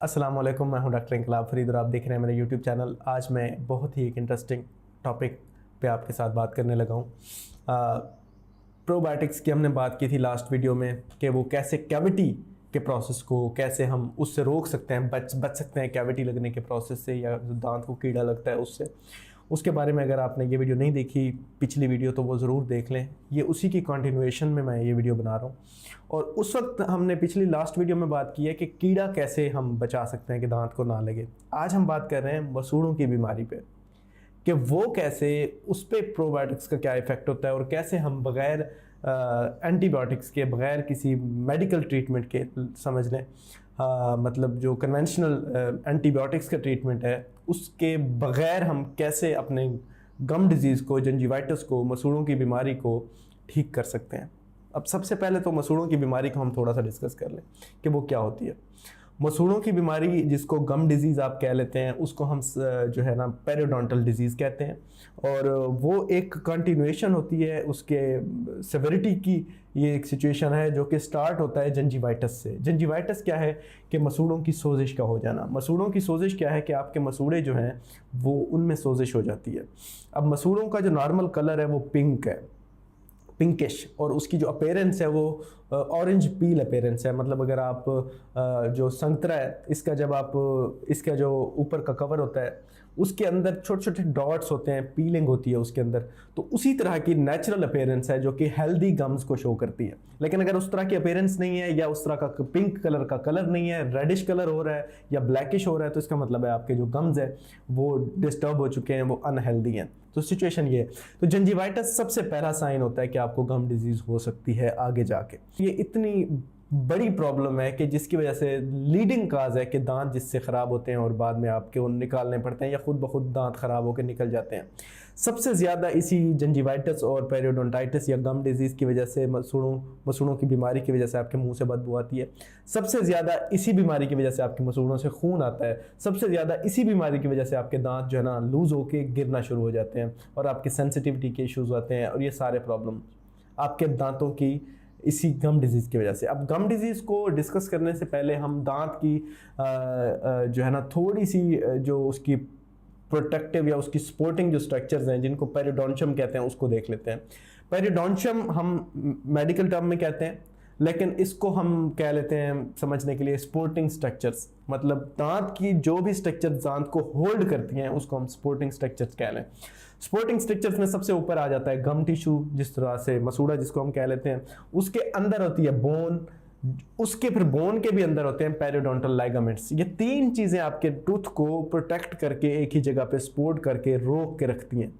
अस्सलाम वालेकुम, मैं हूं डॉक्टर इंकलाब फरीद और आप देख रहे हैं मेरा यूट्यूब चैनल। आज मैं बहुत ही एक इंटरेस्टिंग टॉपिक पे आपके साथ बात करने लगा हूं। प्रोबायोटिक्स की हमने बात की थी लास्ट वीडियो में कि वो कैसे कैविटी के प्रोसेस को कैसे हम उससे रोक सकते हैं, बच सकते हैं कैविटी लगने के प्रोसेस से, या जो दांत को कीड़ा लगता है उससे। उसके बारे में अगर आपने ये वीडियो नहीं देखी पिछली वीडियो तो वो ज़रूर देख लें। ये उसी की कंटिन्यूएशन में मैं ये वीडियो बना रहा हूँ। और उस वक्त हमने पिछली लास्ट वीडियो में बात की है कि कीड़ा कैसे हम बचा सकते हैं कि दांत को ना लगे। आज हम बात कर रहे हैं मसूड़ों की बीमारी पे कि वो कैसे, उस पर प्रोबायोटिक्स का क्या इफेक्ट होता है और कैसे हम बग़ैर एंटीबायोटिक्स के, बग़ैर किसी मेडिकल ट्रीटमेंट के, समझ लें मतलब जो कन्वेंशनल एंटीबायोटिक्स का ट्रीटमेंट है उसके बग़ैर हम कैसे अपने गम डिजीज़ को, जिंजिवाइटिस को, मसूड़ों की बीमारी को ठीक कर सकते हैं। अब सबसे पहले तो मसूड़ों की बीमारी को हम थोड़ा सा डिस्कस कर लें कि वो क्या होती है। मसूड़ों की बीमारी, जिसको गम डिजीज़ आप कह लेते हैं, उसको हम जो है ना पेरियोडोंटल डिजीज़ कहते हैं। और वो एक कंटिन्यूएशन होती है उसके सेवेरिटी की। ये एक सिचुएशन है जो कि स्टार्ट होता है जिंजिवाइटिस से। जिंजिवाइटिस क्या है कि मसूड़ों की सोजिश का हो जाना। मसूड़ों की सोजिश क्या है कि आपके मसूड़े जो हैं वो उनमें सोजिश हो जाती है। अब मसूड़ों का जो नॉर्मल कलर है वो पिंक है, पिंकिश, और उसकी जो अपीयरेंस है वो ऑरेंज पील अपीयरेंस है। मतलब अगर आप जो संतरा है इसका, जब आप इसका जो ऊपर का कवर होता है उसके अंदर छोटे छोटे डॉट्स होते हैं, पीलिंग होती है उसके अंदर, तो उसी तरह की नेचुरल अपीयरेंस है जो कि हेल्दी गम्स को शो करती है। लेकिन अगर उस तरह की अपीयरेंस नहीं है, या उस तरह का पिंक कलर का कलर नहीं है, रेडिश कलर हो रहा है या ब्लैकिश हो रहा है, तो इसका मतलब है आपके जो गम्स है वो डिस्टर्ब हो चुके हैं, वो अनहेल्दी हैं। तो सिचुएशन ये है। तो जिंजिवाइटिस सबसे पहला साइन होता है कि आपको गम डिजीज हो सकती है आगे जाके। ये इतनी बड़ी प्रॉब्लम है कि जिसकी वजह से लीडिंग काज है कि दांत जिससे ख़राब होते हैं और बाद में आपके उन निकालने पड़ते हैं, या खुद ब खुद दांत ख़राब होकर निकल जाते हैं। सबसे ज़्यादा इसी जिंजिवाइटिस और पेरियोडोंटाइटिस या गम डिजीज़ की वजह से, मसूड़ों की बीमारी की वजह से आपके मुंह से बदबू आती है। सबसे ज़्यादा इसी बीमारी की वजह से आपके मसूड़ों से खून आता है। सबसे ज़्यादा इसी बीमारी की वजह से आपके दांत जो है ना लूज़ होके गिरना शुरू हो जाते हैं और आपके सेंसिटिविटी के इश्यूज़ आते हैं। और ये सारे प्रॉब्लम आपके दांतों की इसी गम डिजीज़ की वजह से। अब गम डिजीज़ को डिस्कस करने से पहले हम दांत की जो है ना थोड़ी सी जो उसकी प्रोटेक्टिव या उसकी सपोर्टिंग जो स्ट्रक्चर्स हैं जिनको पेरियोडोंटियम कहते हैं उसको देख लेते हैं। पेरियोडोंटियम हम मेडिकल टर्म में कहते हैं, लेकिन इसको हम कह लेते हैं समझने के लिए सपोर्टिंग स्ट्रक्चर्स। मतलब दांत की जो भी स्ट्रक्चर दांत को होल्ड करती हैं उसको हम सपोर्टिंग स्ट्रक्चर्स कह लें। सपोर्टिंग स्ट्रक्चर्स में सबसे ऊपर आ जाता है गम टिश्यू, जिस तरह से मसूड़ा जिसको हम कह लेते हैं, उसके अंदर होती है बोन, उसके फिर बोन के भी अंदर होते हैं पेरियोडोंटल लाइगामेंट्स। ये तीन चीजें आपके टूथ को प्रोटेक्ट करके एक ही जगह पे सपोर्ट करके रोक के रखती हैं।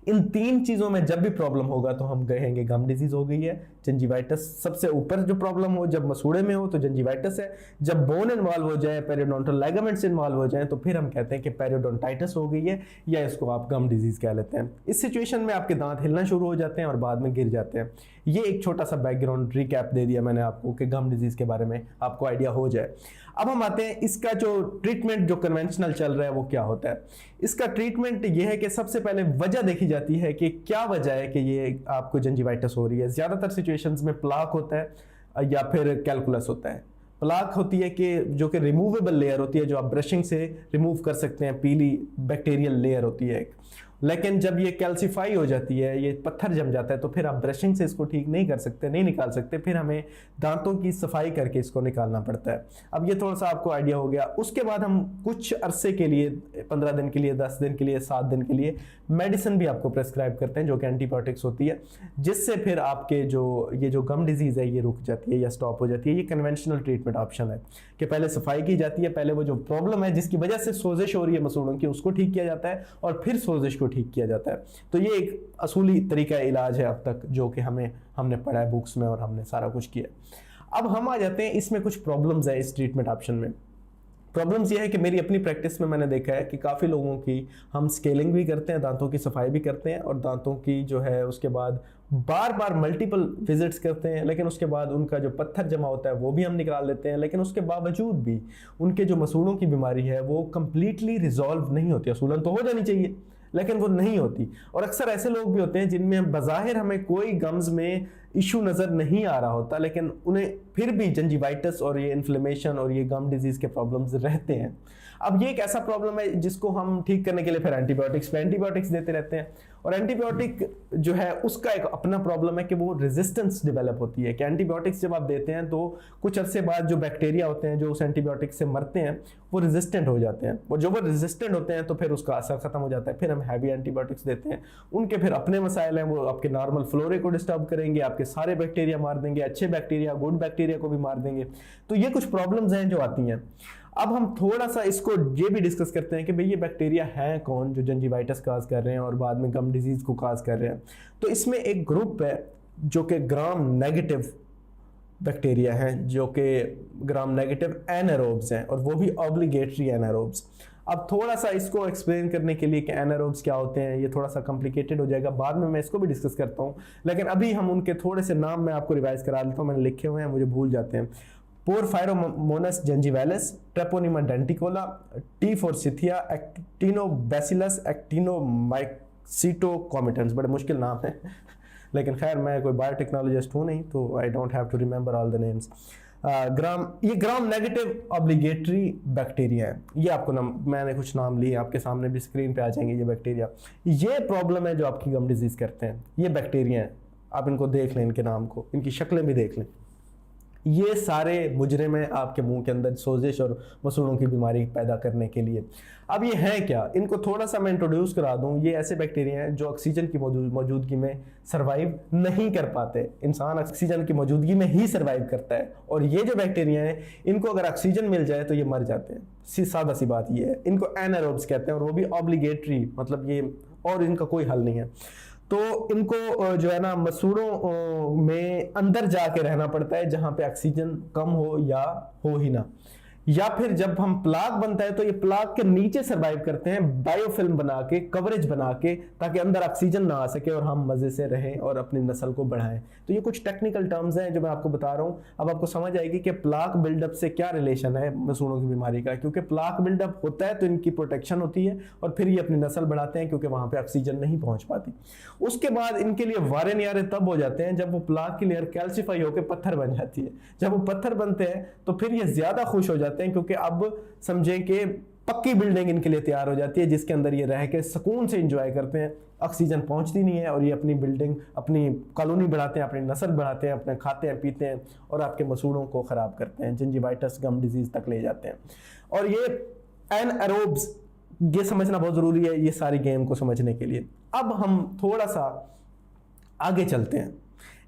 इन तीन चीजों में जब भी प्रॉब्लम होगा तो हम कहेंगे गम डिजीज हो गई है। जिंजिवाइटिस सबसे ऊपर जो प्रॉब्लम हो, जब मसूड़े में हो तो जिंजिवाइटिस है। जब बोन इन्वॉल्व हो जाए, पेरियोडोंटल लाइगामेंट्स इन्वॉल्व हो जाए, तो फिर हम कहते हैं कि पेरियोडोंटाइटिस हो गई है, या इसको आप गम डिजीज कह लेते हैं। इस सिचुएशन में आपके दांत हिलना शुरू हो जाते हैं और बाद में गिर जाते हैं। ये एक छोटा सा बैकग्राउंड रिकैप दे दिया मैंने आपको कि गम डिजीज के बारे में आपको आइडिया हो जाए। अब हम आते हैं इसका जो ट्रीटमेंट जो कन्वेंशनल चल रहा है वो क्या होता है। इसका ट्रीटमेंट ये है कि सबसे पहले वजह देखी जाती है कि क्या वजह है कि ये आपको जिंजिवाइटिस हो रही है। ज्यादातर सिचुएशंस में प्लाक होता है या फिर कैलकुलस होता है। प्लाक होती है कि जो कि रिमूवेबल लेयर होती है, जो आप ब्रशिंग से रिमूव कर सकते हैं, पीली बैक्टीरियल लेयर होती है एक। लेकिन जब ये कैल्सिफाई हो जाती है, ये पत्थर जम जाता है, तो फिर आप ब्रशिंग से इसको ठीक नहीं कर सकते, नहीं निकाल सकते, फिर हमें दांतों की सफाई करके इसको निकालना पड़ता है। अब ये थोड़ा सा आपको आइडिया हो गया। उसके बाद हम कुछ अरसे के लिए, 15 दिन के लिए, 10 दिन के लिए, 7 दिन के लिए मेडिसिन भी आपको प्रेस्क्राइब करते हैं जो कि एंटीबायोटिक्स होती है, जिससे फिर आपके जो गम डिजीज है ये रुक जाती है या स्टॉप हो जाती है। ये कन्वेंशनल ट्रीटमेंट ऑप्शन है कि पहले सफाई की जाती है, पहले वो जो प्रॉब्लम है जिसकी वजह से सोजिश हो रही है मसूड़ों की उसको ठीक किया जाता है और फिर सोजिश को ठीक किया जाता है। तो ये एक असूली तरीका इलाज है अब तक जो कि हमने पढ़ा है बुक्स में और हमने सारा कुछ किया। अब हम आ जाते हैं, इसमें कुछ प्रॉब्लम्स है इस ट्रीटमेंट ऑप्शन में। प्रॉब्लम्स ये है कि मेरी अपनी प्रैक्टिस में मैंने देखा है कि काफ़ी लोगों की हम स्केलिंग भी करते हैं, दांतों की सफाई भी करते हैं और दांतों की जो है उसके बाद बार बार मल्टीपल विजिट्स करते हैं, लेकिन उसके बाद उनका जो पत्थर जमा होता है वो भी हम निकाल लेते हैं। लेकिन उसके बावजूद भी उनके जो मसूड़ों की बीमारी है वो कंप्लीटली रिजॉल्व नहीं होती। असूलन तो हो जानी चाहिए लेकिन वो नहीं होती। और अक्सर ऐसे लोग भी होते हैं जिनमें बज़ाहिर हमें कोई गम्स में इशू नज़र नहीं आ रहा होता, लेकिन उन्हें फिर भी जंजीवाइटिस और ये इन्फ्लेमेशन और ये गम डिजीज़ के प्रॉब्लम्स रहते हैं। अब ये एक ऐसा प्रॉब्लम है जिसको हम ठीक करने के लिए फिर एंटीबायोटिक्स देते रहते हैं, और एंटीबायोटिक जो है उसका एक अपना प्रॉब्लम है कि वो रेजिस्टेंस डेवलप होती है, कि एंटीबायोटिक्स जब आप देते हैं तो कुछ अरसे बाद जो बैक्टीरिया होते हैं जो उस एंटीबायोटिक से मरते हैं वो रेजिस्टेंट हो जाते हैं, और जब वो रेजिस्टेंट होते हैं तो फिर उसका असर खत्म हो जाता है, फिर हम हैवी एंटीबायोटिक्स देते हैं। उनके फिर अपने मसाइल हैं, वो आपके नॉर्मल फ्लोरे को डिस्टर्ब करेंगे, आपके सारे बैक्टीरिया मार देंगे, अच्छे बैक्टीरिया गुड बैक्टीरिया को भी मार देंगे। तो ये कुछ प्रॉब्लम्स हैं जो आती हैं। अब हम थोड़ा सा इसको ये भी डिस्कस करते हैं कि भाई ये बैक्टीरिया हैं कौन जो जंजीवाइटिस काज कर रहे हैं और बाद में गम डिजीज को काज कर रहे हैं। तो इसमें एक ग्रुप है जो कि ग्राम नेगेटिव बैक्टीरिया हैं, जो कि ग्राम नेगेटिव एनारोब्स हैं, और वो भी ऑब्लिगेटरी एनारोब्स। अब थोड़ा सा इसको एक्सप्लेन करने के लिए कि एनारोब्स क्या होते हैं ये थोड़ा सा कॉम्प्लिकेटेड हो जाएगा, बाद में मैं इसको भी डिस्कस करता हूँ, लेकिन अभी हम उनके थोड़े से नाम मैं आपको रिवाइज करा देता हूँ, मैंने लिखे हुए हैं, मुझे भूल जाते हैं। पोरफायरोमोनस जिंजीवालिस, ट्रेपोनिमा डेंटिकोला, टी फोर्सिथिया, एक्टिनोबैसिलस, एक्टिनोमाइसिटोकॉमिटेंस। बड़े मुश्किल नाम है लेकिन खैर मैं कोई बायोटेक्नोलॉजिस्ट हूँ नहीं, तो I don't have to remember all the names. ये ग्राम नेगेटिव ऑब्लिगेटरी बैक्टीरिया है। ये आपको मैंने कुछ नाम लिए, आपके सामने भी स्क्रीन पे आ जाएंगे ये बैक्टीरिया। ये प्रॉब्लम है जो आपकी गम डिजीज करते हैं, ये बैक्टीरिया हैं। आप इनको देख लें, इनके नाम को, इनकी शक्लें भी देख लें। ये सारे मुजरिम हैं आपके मुंह के अंदर सोजिश और मसूड़ों की बीमारी पैदा करने के लिए। अब ये हैं क्या, इनको थोड़ा सा मैं इंट्रोड्यूस करा दूं। ये ऐसे बैक्टीरिया हैं जो ऑक्सीजन की मौजूदगी में सरवाइव नहीं कर पाते। इंसान ऑक्सीजन की मौजूदगी में ही सरवाइव करता है, और ये जो बैक्टीरिया हैं इनको अगर ऑक्सीजन मिल जाए तो ये मर जाते हैं। सादा सी बात ये है। इनको एनारोब्स कहते हैं, और वो भी ऑब्लिगेटरी, मतलब ये, और इनका कोई हल नहीं है। तो इनको जो है ना मसूड़ों में अंदर जाके रहना पड़ता है जहां पे ऑक्सीजन कम हो या हो ही ना, या फिर जब हम प्लाग बनता है तो ये प्लाग के नीचे सरवाइव करते हैं, बायोफिल्म बना के, कवरेज बना के, ताकि अंदर ऑक्सीजन ना आ सके और हम मजे से रहें और अपनी नस्ल को बढ़ाएं। तो ये कुछ टेक्निकल टर्म्स हैं जो मैं आपको बता रहा हूं। अब आपको समझ आएगी कि प्लाग बिल्डअप से क्या रिलेशन है मसूड़ों की बीमारी का, क्योंकि प्लाग बिल्डअप होता है तो इनकी प्रोटेक्शन होती है और फिर ये अपनी नस्ल बढ़ाते हैं, क्योंकि वहां पर ऑक्सीजन नहीं पहुंच पाती। उसके बाद इनके लिए वारे न्यारे तब हो जाते हैं जब वो प्लाग की लेयर कैल्सिफाई होकर पत्थर बन जाती है। जब वो पत्थर बनते हैं तो फिर ये ज्यादा खुश हो जाते हैं, क्योंकि अब समझें कि पक्की बिल्डिंग इनके लिए तैयार हो जाती है जिसके अंदर ये रह के सुकून से एंजॉय करते हैं। ऑक्सीजन पहुंचती नहीं है और ये अपनी बिल्डिंग, अपनी कॉलोनी बढ़ाते हैं, अपनी नस्ल बढ़ाते हैं, अपने खाते हैं, पीते हैं और आपके मसूड़ों को खराब करते हैं, जिंजीवाइटिस गम डिजीज तक ले जाते हैं। और ये एनारोब्स, ये समझना बहुत जरूरी है ये सारी गेम को समझने के लिए। अब हम थोड़ा सा आगे चलते हैं।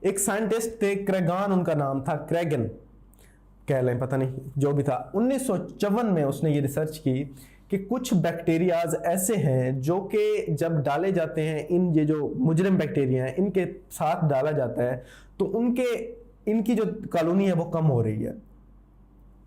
एक साइंटिस्ट थे, क्रेगान उनका नाम था, क्रेगन कह लें, पता नहीं जो भी था। 1954 में उसने ये रिसर्च की कि कुछ बैक्टीरियाज ऐसे हैं जो कि जब डाले जाते हैं, इन ये जो मुजरिम बैक्टीरिया हैं इनके साथ डाला जाता है तो इनकी जो कॉलोनी है वो कम हो रही है।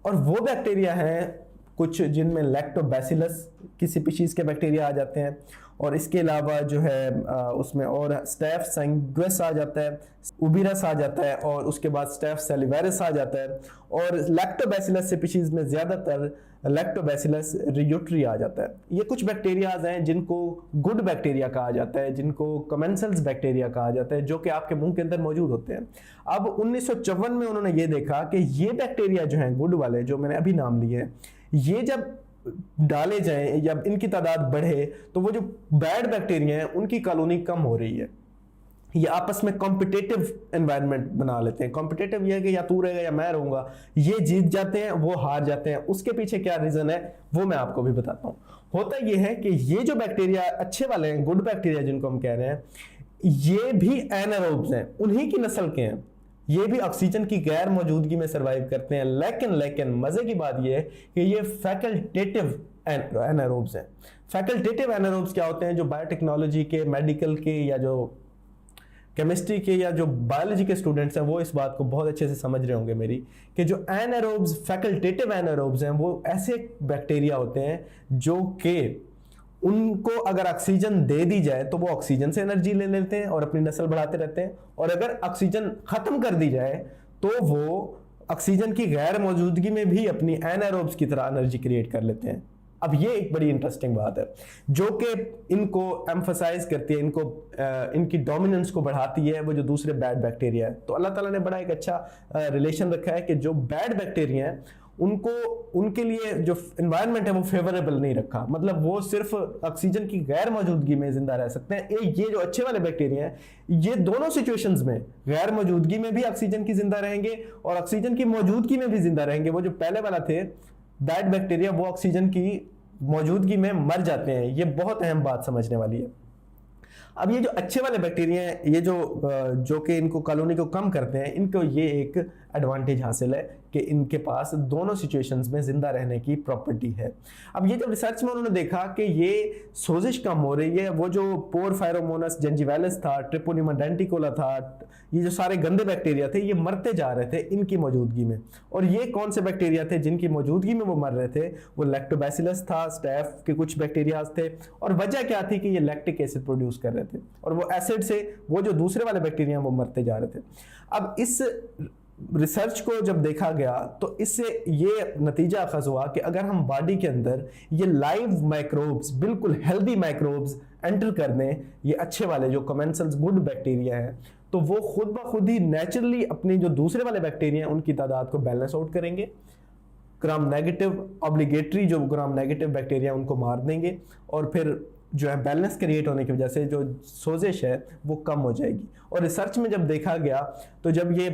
और वो बैक्टीरिया हैं कुछ जिनमें लैक्टोबैसिलस की स्पीशीज के बैक्टीरिया आ जाते हैं, और इसके अलावा जो है उसमें और स्टेफ सैंग्विस आ जाता है, उबिरस आ जाता है, और उसके बाद स्टेफ सेलिवेरिस आ जाता है, और लैक्टोबैसिलस स्पीशीज में ज्यादातर लैक्टोबैसिलस रियूट्री आ जाता है। ये कुछ बैक्टीरियाज हैं जिनको गुड बैक्टीरिया कहा जाता है, जिनको कमेंसल्स बैक्टीरिया कहा जाता है, जो कि आपके मुंह के अंदर मौजूद होते हैं। अब 1954 में उन्होंने ये देखा कि ये बैक्टीरिया जो हैं गुड वाले, जो मैंने अभी नाम लिए हैं, ये जब डाले जाएं या इनकी तादाद बढ़े तो वो जो बैड बैक्टीरिया हैं उनकी कॉलोनी कम हो रही है। ये आपस में कॉम्पिटिटिव एनवायरनमेंट बना लेते हैं। कॉम्पिटिटिव ये है कि या तू रहेगा या मैं रहूंगा, ये जीत जाते हैं, वो हार जाते हैं। उसके पीछे क्या रीजन है वो मैं आपको भी बताता हूं। होता ये है कि ये जो बैक्टीरिया अच्छे वाले हैं, गुड बैक्टीरिया जिनको हम कह रहे हैं, ये भी एनारोब्स हैं, उन्हीं की नस्ल के हैं। ये भी ऑक्सीजन की गैर मौजूदगी में सरवाइव करते हैं, लेकिन मजे की बात ये है कि ये फैकल्टेटिव एनारोब्स हैं। फैकल्टेटिव एनारोब्स क्या होते हैं? जो बायोटेक्नोलॉजी के, मेडिकल के, या जो केमिस्ट्री के, या जो बायोलॉजी के स्टूडेंट्स हैं वो इस बात को बहुत अच्छे से समझ रहे होंगे मेरी, कि जो एनारोब्स, फैकल्टेटिव एनारोब्स हैं, वो ऐसे बैक्टीरिया होते हैं जो कि उनको अगर ऑक्सीजन दे दी जाए तो वो ऑक्सीजन से एनर्जी ले लेते हैं और अपनी नस्ल बढ़ाते रहते हैं, और अगर ऑक्सीजन खत्म कर दी जाए तो वो ऑक्सीजन की गैर मौजूदगी में भी अपनी एनारोब्स की तरह एनर्जी क्रिएट कर लेते हैं। अब ये एक बड़ी इंटरेस्टिंग बात है जो कि इनको एम्फसाइज करती है, इनको इनकी डोमिनेंस को बढ़ाती है, वो जो दूसरे बैड बैक्टीरिया है। तो अल्लाह ताला ने बड़ा एक अच्छा रिलेशन रखा है कि जो बैड बैक्टीरिया हैं उनको, उनके लिए जो इन्वायरमेंट है वो फेवरेबल नहीं रखा, मतलब वो सिर्फ ऑक्सीजन की गैर मौजूदगी में जिंदा रह सकते हैं। ये जो अच्छे वाले बैक्टीरिया हैं ये दोनों सिचुएशंस में, गैर मौजूदगी में भी ऑक्सीजन की जिंदा रहेंगे और ऑक्सीजन की मौजूदगी में भी जिंदा रहेंगे। वो जो पहले वाला थे बैड बैक्टीरिया, वो ऑक्सीजन की मौजूदगी में मर जाते हैं। ये बहुत अहम बात समझने वाली है। अब ये जो अच्छे वाले बैक्टीरिया हैं, ये जो कि इनको कॉलोनी को कम करते हैं, इनको ये एक एडवांटेज हासिल है कि इनके पास दोनों सिचुएशंस में जिंदा रहने की प्रॉपर्टी है। अब ये जब रिसर्च में उन्होंने देखा कि ये सोजिश कम हो रही है, वो जो पोरफायरोमोनस जिंजिवालिस था, ट्रिपोनिमा डेंटिकोला था, ये जो सारे गंदे बैक्टीरिया थे ये मरते जा रहे थे इनकी मौजूदगी में। और ये कौन से बैक्टीरिया थे जिनकी मौजूदगी में वो मर रहे थे? वो लैक्टोबैसिलस था, स्टैफ के कुछ बैक्टीरियाज थे। और वजह क्या थी कि ये लैक्टिक एसिड प्रोड्यूस कर रहे थे और वो एसिड से वो जो दूसरे वाले बैक्टीरिया वो मरते जा रहे थे। अब इस रिसर्च को जब देखा गया तो इससे ये नतीजा अखज हुआ कि अगर हम बॉडी के अंदर ये लाइव माइक्रोब्स, बिल्कुल हेल्दी माइक्रोब्स एंटर कर दें, ये अच्छे वाले जो कमेंसल्स गुड बैक्टीरिया हैं, तो वो खुद ब खुद ही नेचुरली अपनी जो दूसरे वाले बैक्टीरिया हैं उनकी तादाद को बैलेंस आउट करेंगे। ग्राम नेगेटिव ऑब्लिगेटरी जो ग्राम नेगेटिव बैक्टीरिया उनको मार देंगे और फिर जो है बैलेंस क्रिएट होने की वजह से जो सोजिश है वो कम हो जाएगी। और रिसर्च में जब देखा गया तो जब ये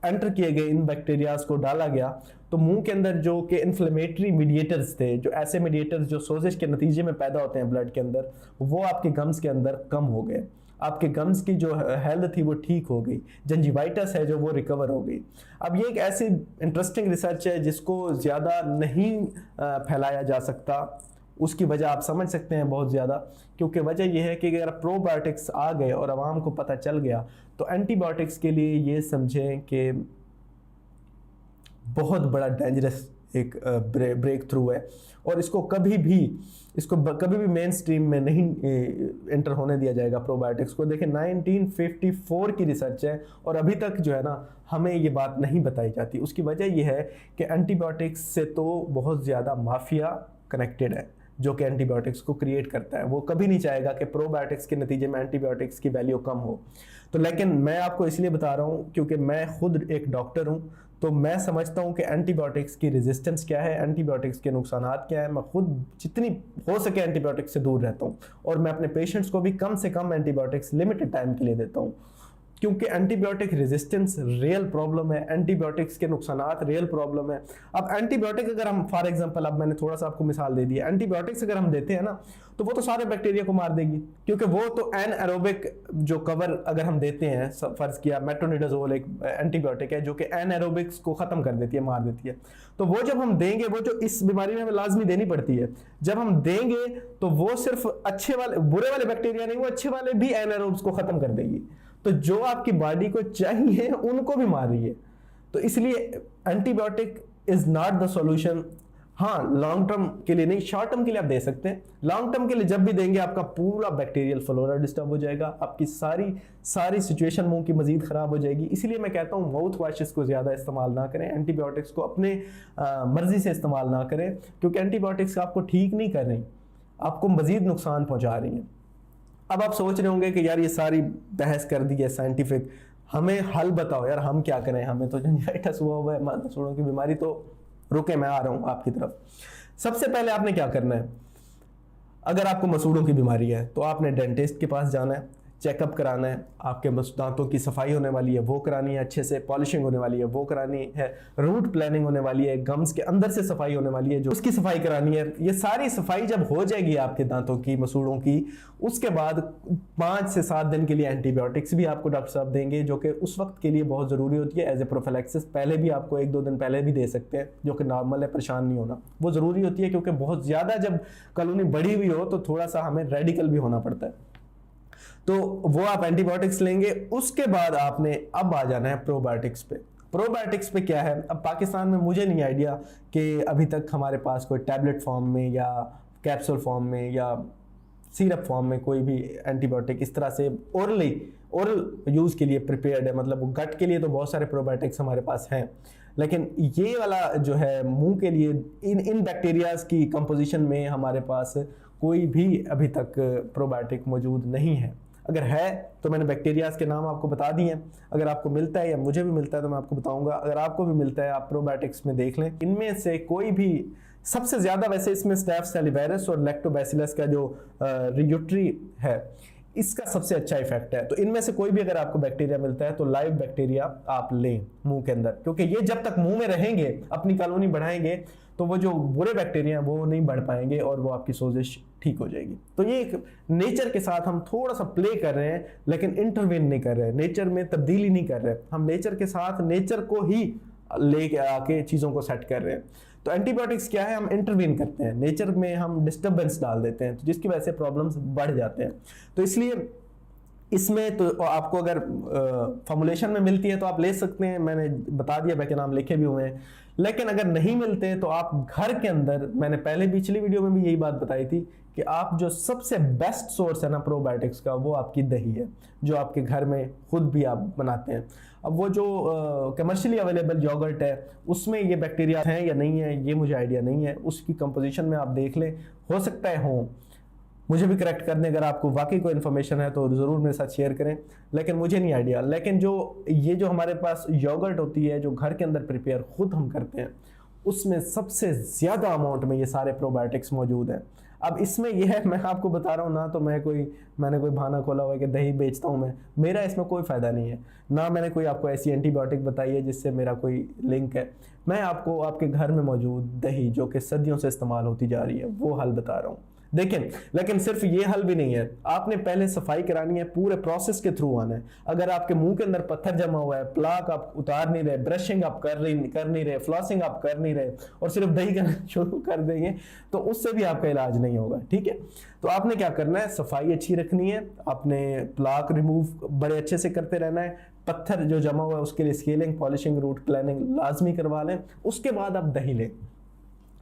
एंटर किए गए इन बैक्टीरियाज को डाला गया तो मुंह के अंदर जो कि इन्फ्लेमेटरी मीडिएटर्स थे, जो ऐसे मीडिएटर्स जो सोजिश के नतीजे में पैदा होते हैं ब्लड के अंदर, वो आपके गम्स के अंदर कम हो गए। आपके गम्स की जो हेल्थ थी वो ठीक हो गई, जिंजिवाइटिस है जो वो रिकवर हो गई। अब ये एक ऐसी इंटरेस्टिंग रिसर्च है जिसको ज़्यादा नहीं फैलाया जा सकता। उसकी वजह आप समझ सकते हैं बहुत ज़्यादा, क्योंकि वजह यह है कि अगर प्रोबायोटिक्स आ गए और आवाम को पता चल गया तो एंटीबायोटिक्स के लिए ये समझें कि बहुत बड़ा डेंजरस एक ब्रेक थ्रू है और इसको कभी भी मेन स्ट्रीम में नहीं एंटर होने दिया जाएगा प्रोबायोटिक्स को। देखें 1954 की रिसर्च है और अभी तक जो है ना हमें ये बात नहीं बताई जाती। उसकी वजह यह है कि एंटीबायोटिक्स से तो बहुत ज़्यादा माफिया कनेक्टेड है जो कि एंटीबायोटिक्स को क्रिएट करता है। वो कभी नहीं चाहेगा कि प्रोबायोटिक्स के नतीजे में एंटीबायोटिक्स की वैल्यू कम हो। तो लेकिन मैं आपको इसलिए बता रहा हूँ क्योंकि मैं खुद एक डॉक्टर हूँ, तो मैं समझता हूँ कि एंटीबायोटिक्स की रेजिस्टेंस क्या है, एंटीबायोटिक्स के नुकसानात क्या है। मैं खुद जितनी हो सके एंटीबायोटिक्स से दूर रहता हूँ और मैं अपने पेशेंट्स को भी कम से कम एंटीबायोटिक्स लिमिटेड टाइम के लिए देता हूँ, क्योंकि एंटीबायोटिक रेजिस्टेंस रियल प्रॉब्लम है, एंटीबायोटिक्स के नुकसानात रियल प्रॉब्लम है। अब एंटीबायोटिक अगर हम फॉर एग्जांपल, अब मैंने थोड़ा सा आपको मिसाल दे दी, एंटीबायोटिक्स अगर हम देते हैं ना तो वो तो सारे बैक्टीरिया को मार देगी, क्योंकि वो तो एनएरोबिक जो कवर अगर हम देते हैं, फर्ज किया मेट्रोनिडाजोल एक एंटीबायोटिक है जो कि एनएरोबिक्स को खत्म कर देती है, मार देती है, तो वो जब हम देंगे, वो जो इस बीमारी में हमें लाजमी देनी पड़ती है, जब हम देंगे तो वो सिर्फ अच्छे वाले बुरे वाले बैक्टीरिया नहीं, वो अच्छे वाले भी एनएरोब्स को खत्म कर देगी। तो जो आपकी बॉडी को चाहिए उनको भी मार रही है। तो इसलिए antibiotic is not the solution. हाँ, लॉन्ग टर्म के लिए नहीं, शॉर्ट टर्म के लिए आप दे सकते हैं। लॉन्ग टर्म के लिए जब भी देंगे आपका पूरा बैक्टीरियल फ्लोरा डिस्टर्ब हो जाएगा, आपकी सारी सिचुएशन मुंह की मजीद खराब हो जाएगी। इसलिए मैं कहता हूँ माउथ वॉशेस को ज़्यादा इस्तेमाल ना करें, एंटीबायोटिक्स को अपने मर्जी से इस्तेमाल ना करें, क्योंकि एंटीबायोटिक्स आपको ठीक नहीं कर रही, आपको मजीद नुकसान पहुँचा रही हैं। अब आप सोच रहे होंगे कि यार ये सारी बहस कर दी है साइंटिफिक, हमें हल बताओ यार, हम क्या करें, हमें तो जिंजाइटिस हुआ है, मसूड़ों की बीमारी, तो रुके मैं आ रहा हूँ आपकी तरफ। सबसे पहले आपने क्या करना है, अगर आपको मसूड़ों की बीमारी है तो आपने डेंटिस्ट के पास जाना है, चेकअप कराना है, आपके दांतों की सफाई होने वाली है वो करानी है, अच्छे से पॉलिशिंग होने वाली है वो करानी है, रूट प्लानिंग होने वाली है, गम्स के अंदर से सफाई होने वाली है जो उसकी सफाई करानी है। ये सारी सफाई जब हो जाएगी आपके दांतों की, मसूड़ों की, उसके बाद 5 से 7 दिन के लिए एंटीबायोटिक्स भी आपको डॉक्टर साहब देंगे, जो कि उस वक्त के लिए बहुत ज़रूरी होती है एज ए प्रोफिलैक्सिस। पहले भी आपको 1-2 दिन पहले भी दे सकते हैं, जो कि नॉर्मल है, परेशान नहीं होना, वो ज़रूरी होती है, क्योंकि बहुत ज़्यादा जब कॉलोनी बढ़ी हुई हो तो थोड़ा सा हमें रेडिकल भी होना पड़ता है। तो वो आप एंटीबायोटिक्स लेंगे। उसके बाद आपने अब आ जाना है प्रोबायोटिक्स पे। प्रोबायोटिक्स पे क्या है, अब पाकिस्तान में मुझे नहीं आइडिया कि अभी तक हमारे पास कोई टैबलेट फॉर्म में या कैप्सूल फॉर्म में या सिरप फॉर्म में कोई भी एंटीबायोटिक इस तरह से ओरल यूज़ के लिए प्रिपेयर्ड है। मतलब गट के लिए तो बहुत सारे प्रोबायोटिक्स हमारे पास हैं, लेकिन ये वाला जो है मुंह के लिए इन बैक्टीरियाज की कंपोजिशन में हमारे पास कोई भी अभी तक प्रोबायोटिक मौजूद नहीं है। अगर है तो मैंने बैक्टीरियाज के नाम आपको बता दिए हैं। अगर आपको मिलता है या मुझे भी मिलता है तो मैं आपको बताऊंगा। अगर आपको भी मिलता है आप प्रोबायोटिक्स में देख लें। इनमें से कोई भी सबसे ज्यादा वैसे इसमें स्टैफ सेलिवेरिस और लैक्टोबैसिलस का जो रियूट्री है इसका सबसे अच्छा इफेक्ट है। तो इनमें से कोई भी अगर आपको बैक्टीरिया मिलता है तो लाइव बैक्टीरिया आप लें मुंह के अंदर, क्योंकि ये जब तक मुंह में रहेंगे अपनी कॉलोनी बढ़ाएंगे तो वो जो बुरे बैक्टीरिया वो नहीं बढ़ पाएंगे और वो आपकी सोजिश ठीक हो जाएगी। तो ये एक नेचर के साथ हम थोड़ा सा प्ले कर रहे हैं, लेकिन इंटरवेन नहीं कर रहे, नेचर में तब्दीली नहीं कर रहे। हम नेचर के साथ नेचर को ही लेके आके चीज़ों को सेट कर रहे हैं। तो एंटीबायोटिक्स क्या है, हम इंटरवीन करते हैं, नेचर में हम डिस्टर्बेंस डाल देते हैं, तो जिसकी वजह से प्रॉब्लम्स बढ़ जाते हैं। तो इसलिए इसमें तो आपको अगर फॉर्मुलेशन में मिलती है तो आप ले सकते हैं, मैंने बता दिया, बाकी नाम लिखे भी हुए हैं। लेकिन अगर नहीं मिलते तो आप घर के अंदर, मैंने पहले पिछली वीडियो में भी यही बात बताई थी कि आप जो सबसे बेस्ट सोर्स है ना प्रोबायोटिक्स का, वो आपकी दही है, जो आपके घर में खुद भी आप बनाते हैं। अब वो जो कमर्शियली अवेलेबल योगर्ट है उसमें ये बैक्टीरिया हैं या नहीं है ये मुझे आइडिया नहीं है, उसकी कंपोजिशन में आप देख लें, हो सकता है हो, मुझे भी करेक्ट करने अगर आपको वाकई कोई इन्फॉर्मेशन है तो ज़रूर मेरे साथ शेयर करें, लेकिन मुझे नहीं आइडिया। लेकिन जो ये जो हमारे पास योगर्ट होती है जो घर के अंदर प्रिपेयर खुद हम करते हैं उसमें सबसे ज़्यादा अमाउंट में ये सारे प्रोबायोटिक्स मौजूद हैं। अब इसमें यह है, मैं आपको बता रहा हूँ ना, तो मैंने कोई बहाना खोला हुआ है कि दही बेचता हूँ मैं, मेरा इसमें कोई फ़ायदा नहीं है, ना मैंने कोई आपको ऐसी एंटीबायोटिक बताई है जिससे मेरा कोई लिंक है। मैं आपको आपके घर में मौजूद दही जो कि सदियों से इस्तेमाल होती जा रही है वो हल बता रहा हूँ। देखें, लेकिन सिर्फ ये हल भी नहीं है, आपने पहले सफाई करानी है, पूरे प्रोसेस के थ्रू आना है। अगर आपके मुंह के अंदर पत्थर जमा हुआ है, प्लाक आप उतार नहीं रहे, ब्रशिंग आप कर नहीं रहे, फ्लॉसिंग आप कर नहीं रहे और सिर्फ दही करना शुरू कर देंगे तो उससे भी आपका इलाज नहीं होगा। ठीक है, तो आपने क्या करना है, सफाई अच्छी रखनी है, आपने प्लाक रिमूव बड़े अच्छे से करते रहना है, पत्थर जो जमा हुआ है उसके लिए स्केलिंग, पॉलिशिंग, रूट प्लानिंग लाजमी करवा लें। उसके बाद आप दही लें,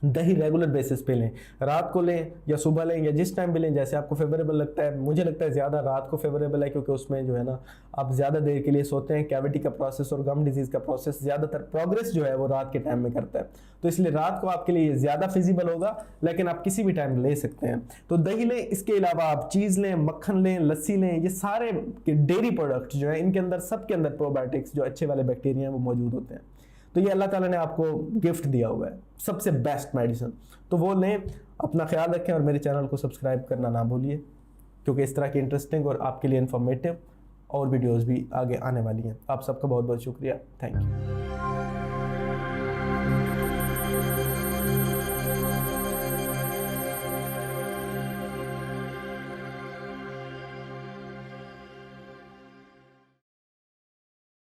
दही रेगुलर बेसिस पे लें, रात को लें या सुबह लें या जिस टाइम भी लें जैसे आपको फेवरेबल लगता है। मुझे लगता है ज़्यादा रात को फेवरेबल है क्योंकि उसमें जो है ना आप ज़्यादा देर के लिए सोते हैं, कैविटी का प्रोसेस और गम डिजीज़ का प्रोसेस ज़्यादातर प्रोग्रेस जो है वो रात के टाइम में करता है, तो इसलिए रात को आपके लिए ज़्यादा फिजिबल होगा, लेकिन आप किसी भी टाइम ले सकते हैं। तो दही लें, इसके अलावा आप चीज़ लें, मक्खन लें, लस्सी लें, ये सारे डेयरी प्रोडक्ट जो है इनके अंदर सबके अंदर प्रोबायोटिक्स जो अच्छे वाले बैक्टीरिया हैं वो मौजूद होते हैं। तो ये अल्लाह ताला ने आपको गिफ्ट दिया हुआ है, सबसे बेस्ट मेडिसिन, तो वो लें। अपना ख्याल रखें और मेरे चैनल को सब्सक्राइब करना ना भूलिए, क्योंकि इस तरह की इंटरेस्टिंग और आपके लिए इंफॉर्मेटिव और वीडियोस भी आगे आने वाली हैं। आप सबका बहुत बहुत शुक्रिया, थैंक यू।